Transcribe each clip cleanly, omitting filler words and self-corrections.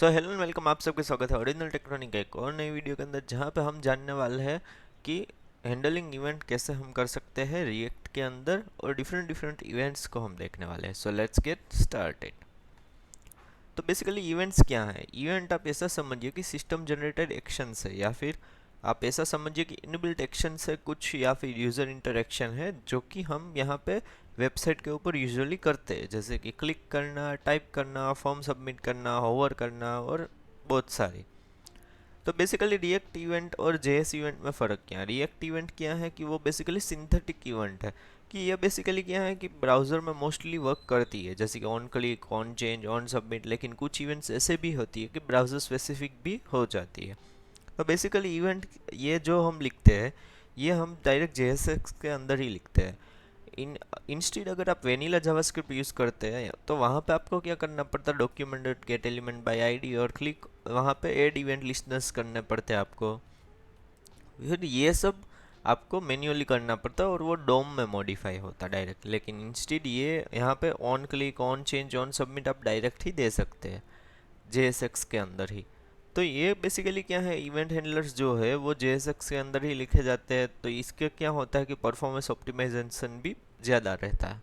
So hello and welcome, आप सबके स्वागत है ओरिजिनल टेक्ट्रॉनिक के एक और नई वीडियो के अंदर, जहाँ पे हम जानने वाले हैं कि हैंडलिंग इवेंट कैसे हम कर सकते हैं रिएक्ट के अंदर, और डिफरेंट डिफरेंट इवेंट्स को हम देखने वाले हैं। So let's get started. तो बेसिकली इवेंट्स क्या है? इवेंट आप ऐसा समझिए कि सिस्टम जनरेटेड एक्शंस है, या फिर आप ऐसा समझिए कि इनबिल्ट एक्शंस है कुछ, या फिर यूज़र इंटरेक्शन है जो कि हम यहाँ पे वेबसाइट के ऊपर यूजुअली करते हैं, जैसे कि क्लिक करना, टाइप करना, फॉर्म सबमिट करना, होवर करना और बहुत सारी। तो बेसिकली रिएक्ट इवेंट और जेएस इवेंट में फ़र्क क्या है? रिएक्ट इवेंट क्या है कि वो बेसिकली सिंथेटिक इवेंट है, कि ये बेसिकली क्या है कि ब्राउज़र में मोस्टली वर्क करती है, जैसे कि on click, on change, on submit. लेकिन कुछ इवेंट्स ऐसे भी होती है कि ब्राउज़र स्पेसिफिक भी हो जाती है। तो बेसिकली इवेंट ये जो हम लिखते हैं, ये हम डायरेक्ट जेएसएक्स के अंदर ही लिखते हैं। इंस्टेड अगर आप वेनिला जावास्क्रिप्ट यूज़ करते हैं तो वहाँ पे आपको क्या करना पड़ता है, document dot gate element by ID और क्लिक, वहाँ पे ऐड इवेंट लिस्टनर्स करने पड़ते हैं आपको। फिर ये सब आपको मैन्युअली करना पड़ता है और वो डोम में मॉडिफाई होता है डायरेक्ट। लेकिन इंस्टेड ये यहाँ पे on click, on change, on submit आप डायरेक्ट ही दे सकते हैं JSX के अंदर ही। तो ये बेसिकली क्या है, इवेंट हैंडलर्स जो है वो JSX के अंदर ही लिखे जाते हैं। तो इसके क्या होता है कि परफॉर्मेंस ऑप्टिमाइजेशन भी ज़्यादा रहता है।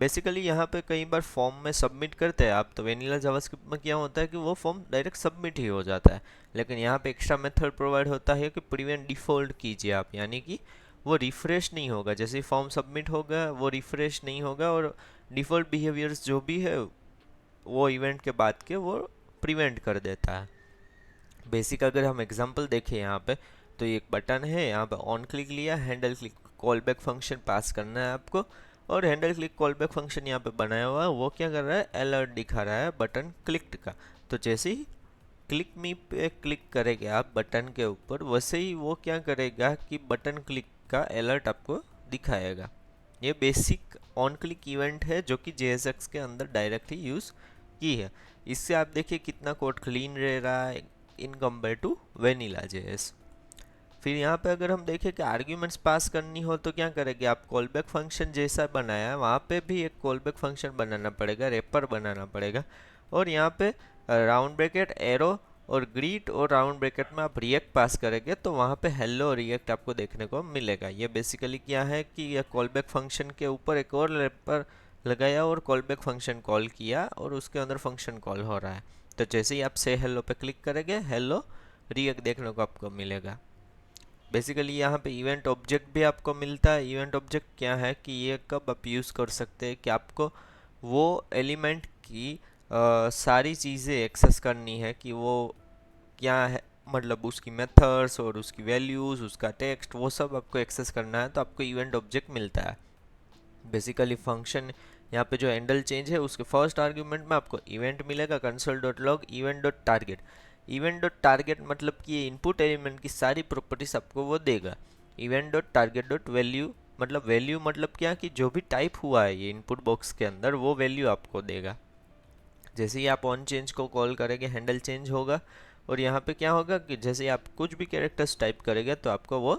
बेसिकली यहाँ पे कई बार फॉर्म में सबमिट करते हैं आप, तो वेनिला जावास्क्रिप्ट में क्या होता है कि वो फॉर्म डायरेक्ट सबमिट ही हो जाता है। लेकिन यहाँ पे एक्स्ट्रा मेथड प्रोवाइड होता है कि प्रिवेंट डिफ़ॉल्ट कीजिए आप, यानी कि वो रिफ़्रेश नहीं होगा। जैसे फॉर्म सबमिट होगा वो रिफ़्रेश नहीं होगा, और डिफ़ॉल्ट बिहेवियर्स जो भी है वो इवेंट के बाद के वो प्रिवेंट कर देता है। बेसिक अगर हम एग्जांपल देखें यहाँ पे, तो ये एक बटन है, यहाँ पे ऑन क्लिक लिया, handle click callback function pass करना है आपको, और handle click callback function यहाँ पे बनाया हुआ है, वो क्या कर रहा है, अलर्ट दिखा रहा है बटन क्लिक्ड का। तो जैसे ही क्लिक मी पे क्लिक करेंगे आप बटन के ऊपर, वैसे ही वो क्या करेगा कि बटन क्लिक का अलर्ट आपको दिखाएगा। ये बेसिक ऑन क्लिक इवेंट है जो कि JSX के अंदर डायरेक्ट ही यूज़ की है। इससे आप देखिए कितना कोड क्लीन रह रहा है in compare to vanilla JS। फिर यहाँ पे अगर हम देखें कि आर्ग्यूमेंट्स पास करनी हो तो क्या करेंगे आप, कॉल बैक फंक्शन जैसा बनाया है वहाँ पे भी एक कॉल बैक फंक्शन बनाना पड़ेगा, रेपर बनाना पड़ेगा। और यहाँ पे राउंड ब्रैकेट, एरो और ग्रीट, और राउंड ब्रैकेट में आप रिएक्ट पास करेंगे तो वहाँ पे हेलो रिएक्ट आपको देखने को मिलेगा। ये बेसिकली क्या है कि यह कॉल बैक फंक्शन के ऊपर एक और रेपर लगाया और कॉल बैक फंक्शन कॉल किया, और उसके अंदर फंक्शन कॉल हो रहा है। तो जैसे ही आप से हेलो पे क्लिक करेंगे, हेलो रिएक्ट देखने को आपको मिलेगा। बेसिकली यहाँ पे इवेंट ऑब्जेक्ट भी आपको मिलता है। इवेंट ऑब्जेक्ट क्या है कि ये कब आप यूज़ कर सकते हैं कि आपको वो एलिमेंट की सारी चीज़ें एक्सेस करनी है, कि वो क्या है, मतलब उसकी मेथड्स और उसकी वैल्यूज़, उसका टेक्स्ट, वो सब आपको एक्सेस करना है, तो आपको इवेंट ऑब्जेक्ट मिलता है। बेसिकली फंक्शन यहाँ पे जो हैंडल चेंज है उसके फर्स्ट आर्ग्यूमेंट में आपको इवेंट मिलेगा, console dot log event dot target. Event dot target मतलब कि ये इनपुट एलिमेंट की सारी प्रॉपर्टीज आपको वो देगा। Event dot target dot value, मतलब वैल्यू मतलब क्या कि जो भी टाइप हुआ है ये इनपुट बॉक्स के अंदर, वो वैल्यू आपको देगा। जैसे ही आप ऑन चेंज को कॉल करेंगे हैंडल चेंज होगा, और यहाँ पे क्या होगा कि जैसे ही आप कुछ भी कैरेक्टर्स टाइप करेंगे तो आपको वो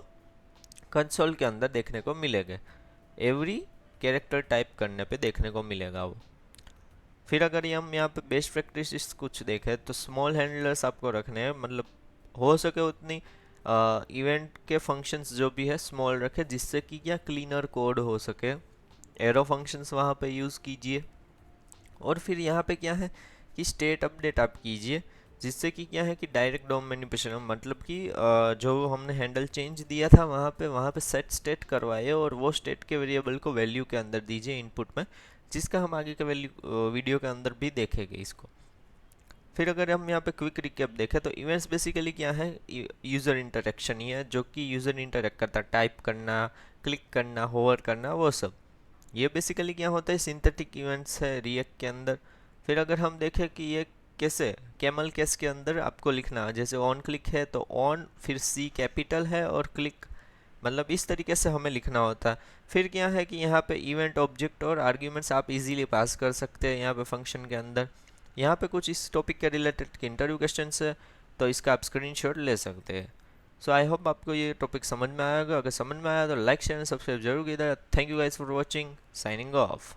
कंसोल के अंदर देखने को मिलेगा, एवरी कैरेक्टर टाइप करने पे देखने को मिलेगा वो। फिर अगर ये हम यहाँ पे बेस्ट प्रैक्टिस कुछ देखें तो स्मॉल हैंडलर्स आपको रखने हैं, मतलब हो सके उतनी इवेंट के फंक्शंस जो भी है स्मॉल रखे, जिससे कि क्या क्लीनर कोड हो सके। एरो फंक्शंस वहाँ पे यूज़ कीजिए। और फिर यहाँ पे क्या है कि स्टेट अपडेट आप कीजिए, जिससे कि क्या है कि डायरेक्ट डॉम मैनिपुलेशन, मतलब कि जो हमने हैंडल चेंज दिया था वहाँ पे सेट स्टेट करवाइए, और वो स्टेट के वेरिएबल को वैल्यू के अंदर दीजिए इनपुट में, जिसका हम आगे के वैल्यू वीडियो के अंदर भी देखेंगे इसको। फिर अगर हम यहाँ पे क्विक रिकैप देखें तो इवेंट्स बेसिकली क्या है, यूज़र इंटरेक्शन ही है, जो कि यूज़र इंटरेक्ट करता है, टाइप करना, क्लिक करना, होवर करना, वो सब। ये बेसिकली क्या होता है, सिंथेटिक इवेंट्स है रिएक्ट के अंदर। फिर अगर हम देखें कि ये कैसे कैमल केस के अंदर आपको लिखना, जैसे ऑन क्लिक है तो ऑन, फिर सी कैपिटल है और क्लिक, मतलब इस तरीके से हमें लिखना होता है। फिर क्या है कि यहाँ पे इवेंट ऑब्जेक्ट और आर्ग्यूमेंट्स आप इजीली पास कर सकते हैं यहाँ पे फंक्शन के अंदर। यहाँ पे कुछ इस टॉपिक के रिलेटेड के इंटरव्यू क्वेश्चन है, तो इसका आप स्क्रीनशॉट ले सकते हैं। सो आई होप आपको ये टॉपिक समझ में आएगा। अगर समझ में आया तो लाइक शेयर एंड सब्सक्राइब जरूर कीजिएगा। Thank you guys for watching, signing off.